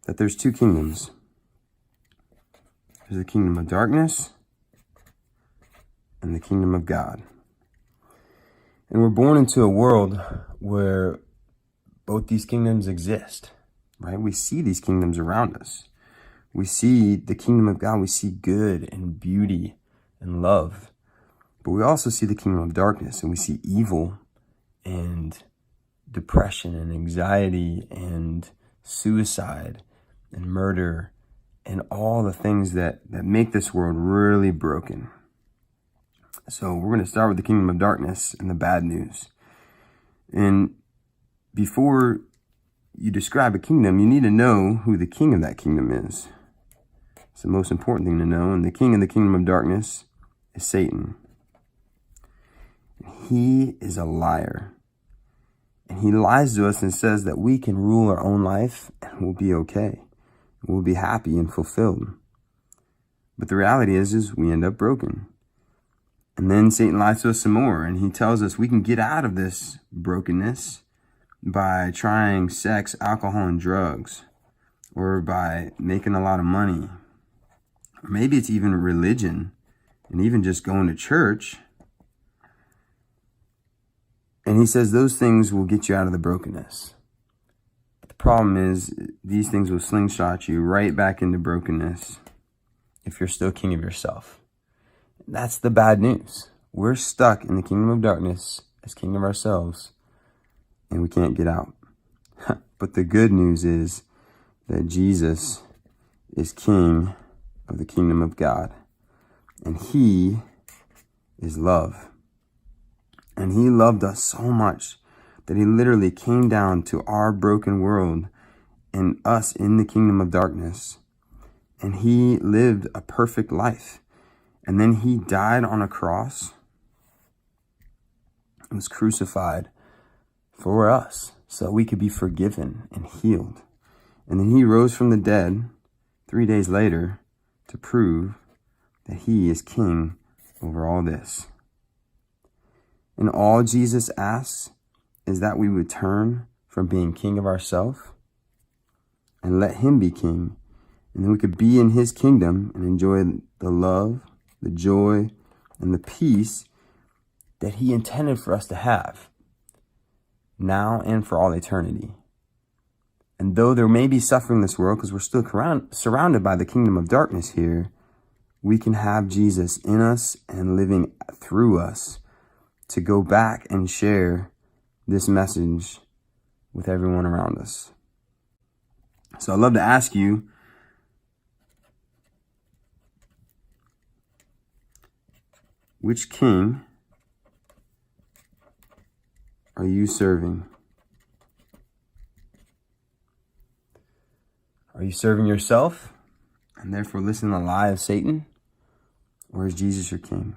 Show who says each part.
Speaker 1: that there's two kingdoms. There's the kingdom of darkness and the kingdom of God. And we're born into a world where both these kingdoms exist, right? We see these kingdoms around us. We see the kingdom of God. We see good and beauty and love. But we also see the kingdom of darkness, and we see evil and depression and anxiety and suicide and murder and all the things that make this world really broken. So we're going to start with the kingdom of darkness and the bad news. And before you describe a kingdom, you need to know who the king of that kingdom is. It's the most important thing to know. And the king of the kingdom of darkness is Satan. He is a liar. And he lies to us and says that we can rule our own life and we'll be okay. We'll be happy and fulfilled. But the reality is we end up broken. And then Satan lies to us some more, and he tells us we can get out of this brokenness by trying sex, alcohol, and drugs, or by making a lot of money. Or maybe it's even religion, and even just going to church. And he says those things will get you out of the brokenness. But the problem is these things will slingshot you right back into brokenness if you're still king of yourself. That's the bad news. We're stuck in the kingdom of darkness as king of ourselves, and we can't get out. But the good news is that Jesus is king of the kingdom of God, and he is love. And he loved us so much that he literally came down to our broken world and us in the kingdom of darkness, and he lived a perfect life. And then he died on a cross and was crucified for us so that we could be forgiven and healed. And then he rose from the dead 3 days later to prove that he is king over all this. And all Jesus asks is that we would turn from being king of ourselves and let him be king. And then we could be in his kingdom and enjoy the love, the joy, and the peace that he intended for us to have now and for all eternity. And though there may be suffering in this world, because we're still surrounded by the kingdom of darkness here, we can have Jesus in us and living through us to go back and share this message with everyone around us. So I'd love to ask you, which king are you serving? Are you serving yourself and therefore listening to the lie of Satan? Or is Jesus your king?